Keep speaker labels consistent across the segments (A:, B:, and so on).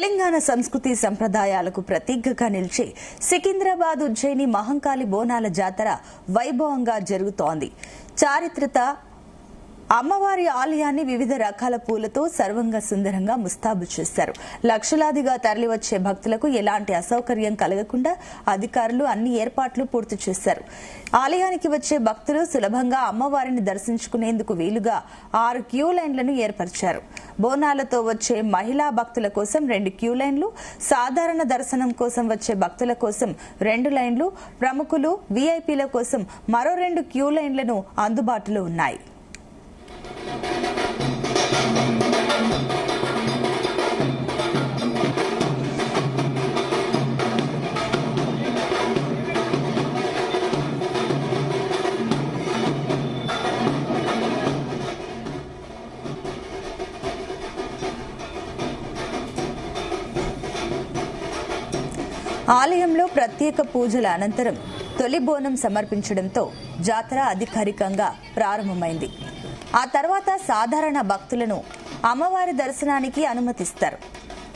A: తెలంగాణ సంస్కృతి సంప్రదాయాలకు ప్రతీకగా నిలిచే సికింద్రాబాద్ ఉజ్జయిని మహంకాళి బోనాల జాతర వైభవంగా జరుగుతోంది. చారిత్రక అమ్మవారి ఆలయాన్ని వివిధ రకాల పూలతో సర్వంగా సుందరంగా ముస్తాబు చేశారు. లక్షలాదిగా తరలివచ్చే భక్తులకు ఎలాంటి అసౌకర్యం కలగకుండా అధికారులు అన్ని ఏర్పాట్లు పూర్తి చేశారు. ఆలయానికి వచ్చే భక్తులు సులభంగా అమ్మవారిని దర్శించుకునేందుకు వీలుగా 6 క్యూ లైన్లను ఏర్పరిచారు. బోనాలతో వచ్చే మహిళా భక్తుల కోసం 2 క్యూ లైన్లు, సాధారణ దర్శనం కోసం వచ్చే భక్తుల కోసం 2 లైన్లు, ప్రముఖులు వీఐపీల కోసం మరో 2 క్యూ లైన్లను అందుబాటులో ఉన్నాయి. ఆలయంలో ప్రత్యేక పూజల అనంతరం తొలి బోనం సమర్పించడంతో జాతర అధికారికంగా ప్రారంభమైంది. ఆ తర్వాత సాధారణ భక్తులను అమ్మవారి దర్శనానికి అనుమతిస్తారు.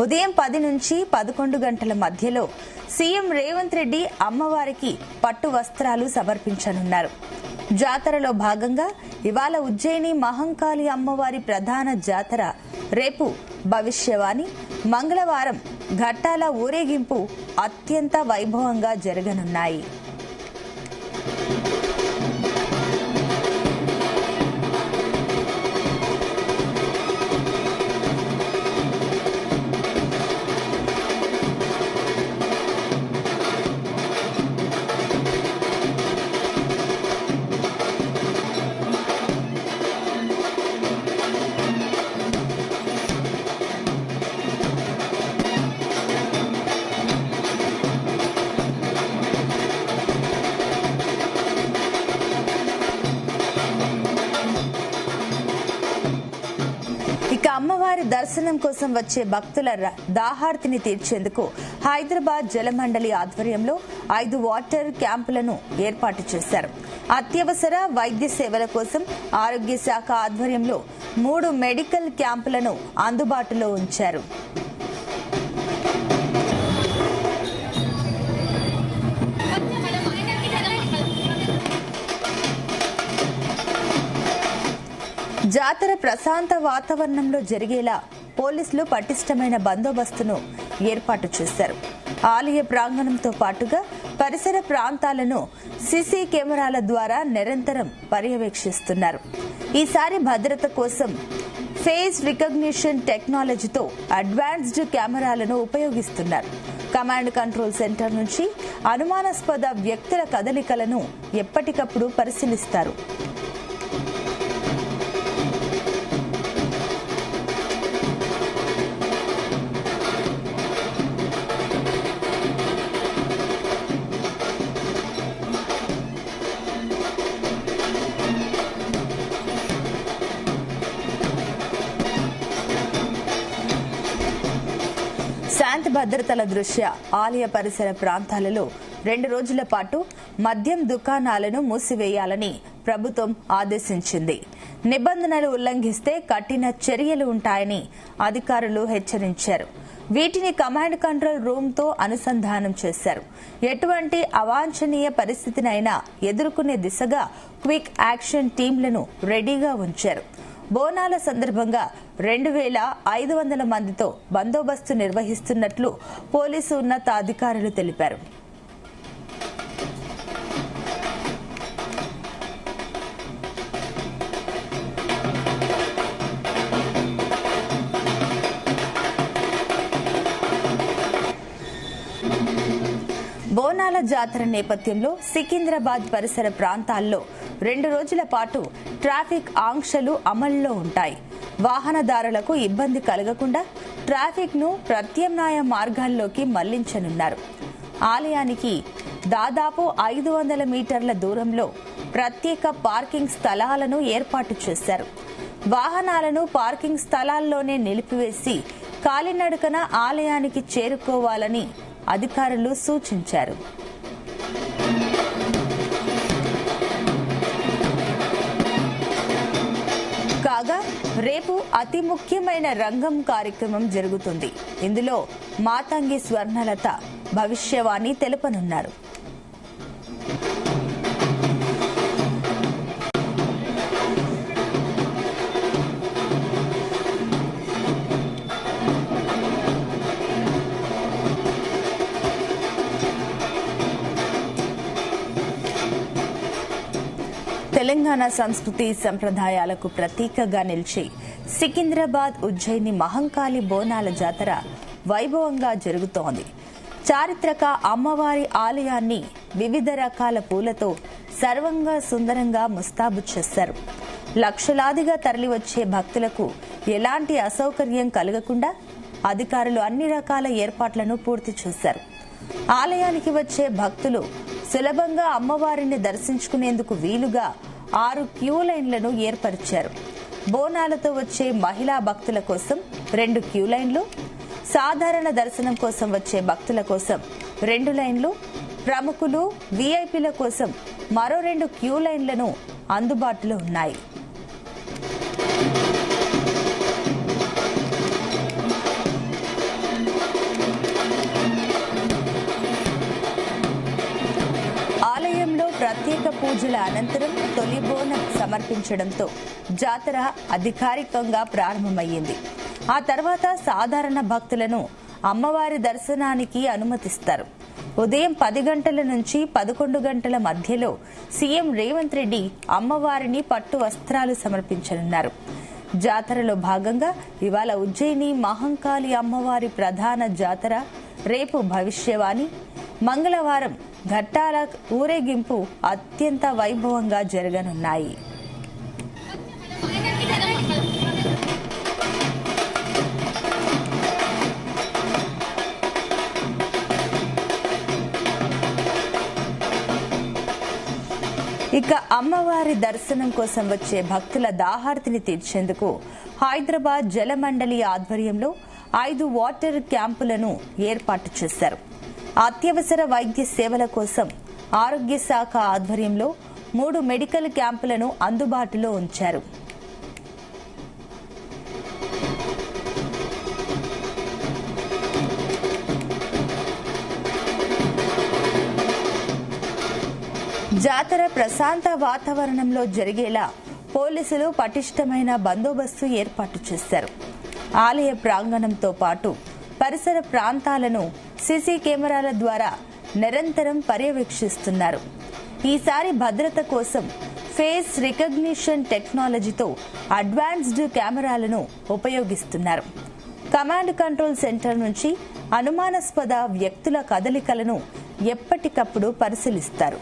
A: ఉదయం 10 నుంచి 11 గంటల మధ్యలో సీఎం రేవంత్ రెడ్డి అమ్మవారికి పట్టు వస్త్రాలు సమర్పించనున్నారు. జాతరలో భాగంగా ఇవాళ ఉజ్జయిని మహంకాళి అమ్మవారి ప్రధాన జాతర, రేపు భవిష్యవాణి, మంగళవారం ఘట్టాల ఊరేగింపు అత్యంత వైభవంగా జరగనున్నాయి. ఇక అమ్మవారి దర్శనం కోసం వచ్చే భక్తుల దాహార్తిని తీర్చేందుకు హైదరాబాద్ జలమండలి ఆధ్వర్యంలో 5 వాటర్ క్యాంపులను ఏర్పాటు చేశారు. అత్యవసర వైద్య సేవల కోసం ఆరోగ్య శాఖ ఆధ్వర్యంలో 3 మెడికల్ క్యాంపులను అందుబాటులో ఉంచారు. జాతర ప్రశాంత వాతావరణంలో జరిగేలా పోలీసులు పటిష్టమైన బందోబస్తును ఏర్పాటు చేశారు. ఆలయ ప్రాంగణంతో పాటుగా పరిసర ప్రాంతాలను సీసీ కెమెరాల ద్వారా నిరంతరం పర్యవేక్షిస్తున్నారు. ఈసారి భద్రత కోసం ఫేస్ రికగ్నిషన్ టెక్నాలజీతో అడ్వాన్స్డ్ కెమెరాలను ఉపయోగిస్తున్నారు. కమాండ్ కంట్రోల్ సెంటర్ నుంచి అనుమానాస్పద వ్యక్తుల కదలికలను ఎప్పటికప్పుడు పరిశీలిస్తారు. శాంతి భద్రతల దృష్ట్యా ఆలయ పరిసర ప్రాంతాలలో 2 రోజుల పాటు మద్యం దుకాణాలను మూసివేయాలని ప్రభుత్వం ఆదేశించింది. నిబంధనలు ఉల్లంఘిస్తే కఠిన చర్యలు ఉంటాయని అధికారులు హెచ్చరించారు. వీటిని కమాండ్ కంట్రోల్ రూమ్తో అనుసంధానం చేశారు. ఎటువంటి అవాంఛనీయ పరిస్థితినైనా ఎదుర్కొనే దిశగా క్విక్ యాక్షన్ టీంలను రెడీగా ఉంచారు. బోనాల సందర్భంగా 2500 మందితో బందోబస్తు నిర్వహిస్తున్నట్లు పోలీసు ఉన్నతాధికారులు తెలిపారు. బోనాల జాతర నేపథ్యంలో సికింద్రాబాద్ పరిసర ప్రాంతాల్లో 2 రోజుల పాటు ట్రాఫిక్ ఆంక్షలు అమల్లో ఉంటాయి. వాహనదారులకు ఇబ్బంది కలగకుండా ట్రాఫిక్ ను ప్రత్యామ్నాయ మార్గాల్లోకి మళ్లించనున్నారు. ఆలయానికి దాదాపు 500 మీటర్ల దూరంలో ప్రత్యేక పార్కింగ్ స్థలాలను ఏర్పాటు చేశారు. వాహనాలను పార్కింగ్ స్థలాల్లోనే నిలిపివేసి కాలినడకన ఆలయానికి చేరుకోవాలని అధికారులు సూచించారు. కాగా రేపు అతి ముఖ్యమైన రంగం కార్యక్రమం జరుగుతుంది. ఇందులో మాతంగి స్వర్ణలత భవిష్యవాణి తెలుపనున్నారు. తెలంగాణ సంస్కృతి సంప్రదాయాలకు ప్రతీకగా నిలిచి సికింద్రాబాద్ ఉజ్జయిని మహంకాళి బోనాల జాతర వైభవంగా జరుగుతోంది. చారిత్రక అమ్మవారి ఆలయాన్ని వివిధ రకాల పూలతో సర్వంగా సుందరంగా ముస్తాబు చేశారు. లక్షలాదిగా తరలివచ్చే భక్తులకు ఎలాంటి అసౌకర్యం కలగకుండా అధికారులు అన్ని రకాల ఏర్పాట్లను పూర్తి చేశారు. ఆలయానికి వచ్చే భక్తులు సులభంగా అమ్మవారిని దర్శించుకునేందుకు వీలుగా 6 క్యూ లైన్లను ఏర్పరిచారు. బోనాలతో వచ్చే మహిళా భక్తుల కోసం 2 క్యూ లైన్లు, సాధారణ దర్శనం కోసం వచ్చే భక్తుల కోసం 2 లైన్లు, ప్రముఖులు వీఐపీల కోసం మరో 2 క్యూ లైన్లను అందుబాటులో ఉన్నాయి. ప్రత్యేక పూజల అనంతరం తొలి బోనం సమర్పించడంతో జాతర అధికారికంగా ప్రారంభమయ్యింది. ఆ తర్వాత సాధారణ భక్తులను అమ్మవారి దర్శనానికి అనుమతిస్తారు. ఉదయం 10 గంటల నుంచి 11 గంటల మధ్యలో సీఎం రేవంత్ రెడ్డి అమ్మవారిని పట్టు వస్త్రాలు సమర్పించనున్నారు. జాతరలో భాగంగా ఇవాళ ఉజ్జయిని మహంకాళి అమ్మవారి ప్రధాన జాతర, రేపు భవిష్యవాణి, మంగళవారం ఘట్టాల ఊరేగింపు అత్యంత వైభవంగా జరగనున్నాయి. ఇక అమ్మవారి దర్శనం కోసం వచ్చే భక్తుల దాహార్తిని తీర్చేందుకు హైదరాబాద్ జలమండలి ఆధ్వర్యంలో 5 వాటర్ క్యాంపులను ఏర్పాటు చేశారు. అత్యవసర వైద్య సేవల కోసం ఆరోగ్య శాఖ ఆధ్వర్యంలో 3 మెడికల్ క్యాంపులను అందుబాటులో ఉంచారు. జాతర ప్రశాంత వాతావరణంలో జరిగేలా పోలీసులు పటిష్టమైన బందోబస్తు ఏర్పాటు చేశారు. ఆలయ ప్రాంగణంతో పాటు పరిసర ప్రాంతాలను సీసీ కెమెరాల ద్వారా నిరంతరం పర్యవేక్షిస్తున్నారు. ఈసారి భద్రత కోసం ఫేస్ రికగ్నిషన్ టెక్నాలజీతో అడ్వాన్స్డ్ కెమెరాలను ఉపయోగిస్తున్నారు. కమాండ్ కంట్రోల్ సెంటర్ నుంచి అనుమానాస్పద వ్యక్తుల కదలికలను ఎప్పటికప్పుడు పరిశీలిస్తారు.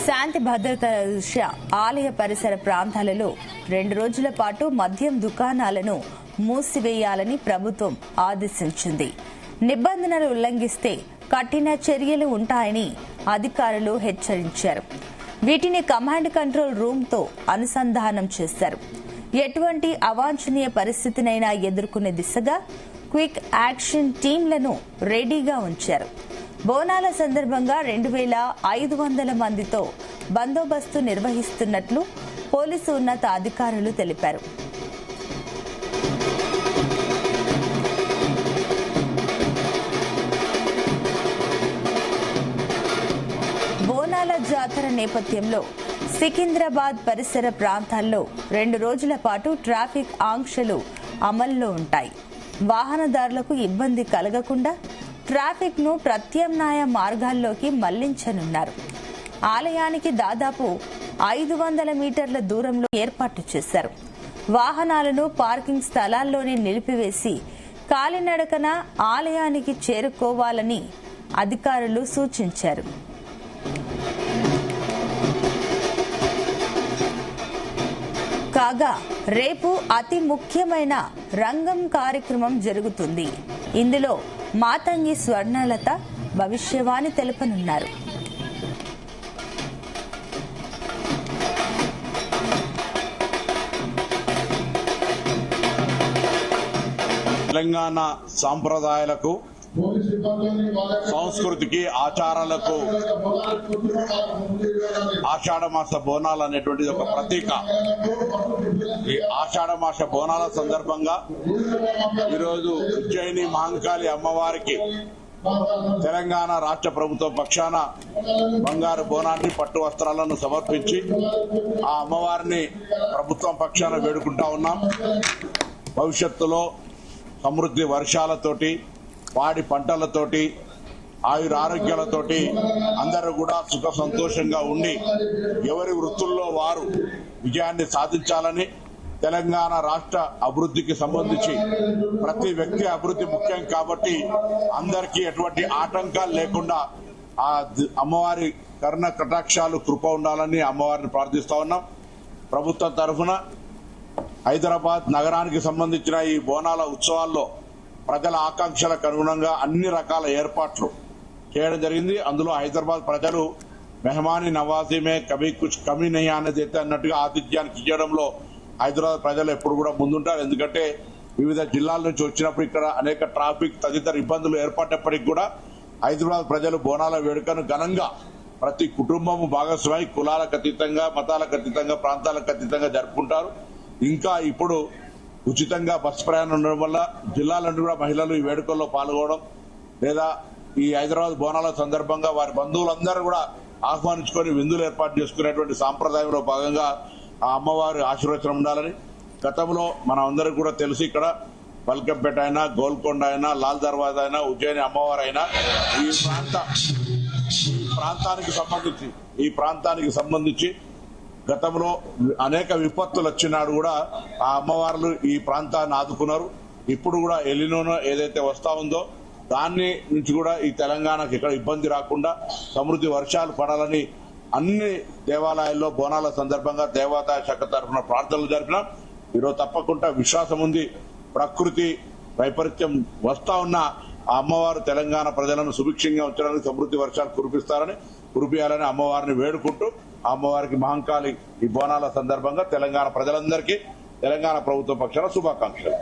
A: శాంతి భద్రత దృష్ట్యా ఆలయ పరిసర ప్రాంతాలలో 2 రోజుల పాటు మద్యం దుకాణాలను మూసివేయాలని ప్రభుత్వం ఆదేశించింది. నిబంధనలు ఉల్లంఘిస్తే కఠిన చర్యలు ఉంటాయని అధికారులు హెచ్చరించారు. వీటిని కమాండ్ కంట్రోల్ రూమ్తో అనుసంధానం చేశారు. ఎటువంటి అవాంఛనీయ పరిస్థితినైనా ఎదుర్కొనే దిశగా క్విక్ యాక్షన్ టీంలను రెడీగా ఉంచారు. బోనాల సందర్భంగా 2500 మందితో బందోబస్తు నిర్వహిస్తున్నట్లు పోలీసు ఉన్నత అధికారులు తెలిపారు. బోనాల జాతర నేపథ్యంలో సికింద్రాబాద్ పరిసర ప్రాంతాల్లో 2 రోజుల పాటు ట్రాఫిక్ ఆంక్షలు అమల్లో ఉంటాయి. వాహనదారులకు ఇబ్బంది కలగకుండా ట్రాఫిక్ ను ప్రత్యామ్నాయ మార్గాల్లోకి మళ్లించనున్నారు. ఆలయానికి దాదాపు 500 మీటర్ల దూరంలో ఏర్పాటు చేశారు. వాహనాలను పార్కింగ్ స్థలాల్లోనే నిలిపివేసి కాలినడకన ఆలయానికి చేరుకోవాలని అధికారులు సూచించారు. కాగా రేపు అతి ముఖ్యమైన రంగం కార్యక్రమం జరుగుతుంది. ఇందులో మాతంగి స్వర్ణలత భవిష్యవాణి తెలుపనున్నారు.
B: తెలంగాణ సాంప్రదాయాలకు, సంస్కృతికి, ఆచారాలకు ఆషాఢమాస బోనాలు అనేటువంటిది ఒక ప్రతీక. ఈ ఆషాఢమాస బోనాల సందర్భంగా ఈరోజు ఉజ్జయిని మహంకాళి అమ్మవారికి తెలంగాణ రాష్ట్ర ప్రభుత్వం పక్షాన బంగారు బోనాన్ని, పట్టు వస్త్రాలను సమర్పించి ఆ అమ్మవారిని ప్రభుత్వం పక్షాన వేడుకుంటా ఉన్నాం. భవిష్యత్తులో సమృద్ధి వర్షాలతోటి, పాడి పంటలతోటి, ఆయురారోగ్యాలతోటి అందరూ కూడా సుఖ సంతోషంగా ఉండి ఎవరి వృత్తుల్లో వారు విజయాన్ని సాధించాలని, తెలంగాణ రాష్ట్ర అభివృద్ధికి సంబంధించి ప్రతి వ్యక్తి అభివృద్ధి ముఖ్యం కాబట్టి అందరికీ ఎటువంటి ఆటంకాలు లేకుండా ఆ అమ్మవారి కరుణ కటాక్షాలు కృప ఉండాలని అమ్మవారిని ప్రార్థిస్తా ఉన్నాం. ప్రభుత్వం తరఫున హైదరాబాద్ నగరానికి సంబంధించిన ఈ బోనాల ఉత్సవాల్లో ప్రజల ఆకాంక్షలకు అనుగుణంగా అన్ని రకాల ఏర్పాట్లు చేయడం జరిగింది. అందులో హైదరాబాద్ ప్రజలు మెహమాని నవాజీమే కభీ కుచ్ కమీ నహీ అనేది అన్నట్టుగా ఆతిథ్యానికి ఇవ్వడంలో హైదరాబాద్ ప్రజలు ఎప్పుడు కూడా ముందుంటారు. ఎందుకంటే వివిధ జిల్లాల నుంచి వచ్చినప్పుడు ఇక్కడ అనేక ట్రాఫిక్ తదితర ఇబ్బందులు ఏర్పడినప్పటికీ కూడా హైదరాబాద్ ప్రజలు బోనాల వేడుకను ఘనంగా ప్రతి కుటుంబము భాగస్వామి కులాలకు అతీతంగా, మతాలకు అతీతంగా, ప్రాంతాలకు అతీతంగా జరుపుకుంటారు. ఇంకా ఇప్పుడు ఉచితంగా బస్సు ప్రయాణం ఉండడం వల్ల జిల్లాల నుండి కూడా మహిళలు ఈ వేడుకల్లో పాల్గొనడం, లేదా ఈ హైదరాబాద్ బోనాల సందర్భంగా వారి బంధువులందరూ కూడా ఆహ్వానించుకొని విందులు ఏర్పాటు చేసుకునేటువంటి సాంప్రదాయంలో భాగంగా ఆ అమ్మవారి ఆశీర్వచనం ఉండాలని. గతంలో మన అందరికీ కూడా తెలుసు, ఇక్కడ బల్కంపేట అయినా, గోల్కొండ అయినా, లాల్ దర్వాజా అయినా, ఉజ్జయిని అమ్మవారు అయినా ఈ ప్రాంతానికి సంబంధించి గతంలో అనేక విపత్తులు వచ్చినాడు కూడా ఆ అమ్మవార్లు ఈ ప్రాంతాన్ని ఆదుకున్నారు. ఇప్పుడు కూడా ఎలినోనో ఏదైతే వస్తా ఉందో దాన్ని నుంచి కూడా ఈ తెలంగాణకు ఇక్కడ ఇబ్బంది రాకుండా సమృద్ధి వర్షాలు పడాలని అన్ని దేవాలయాల్లో బోనాల సందర్భంగా దేవాదాయ శాఖ తరఫున ప్రార్థనలు జరిపినాం. ఈరోజు తప్పకుండా విశ్వాసం ఉంది, ప్రకృతి వైపరీత్యం వస్తా ఉన్న ఆ అమ్మవారు తెలంగాణ ప్రజలను సుభిక్షంగా ఉంచడానికి సమృద్ధి వర్షాలు కురిపియాలని అమ్మవారిని వేడుకుంటూ ఆ అమ్మవారికి మహంకాళి ఈ బోనాల సందర్భంగా తెలంగాణ ప్రజలందరికీ తెలంగాణ ప్రభుత్వ పక్షాన శుభాకాంక్షలు.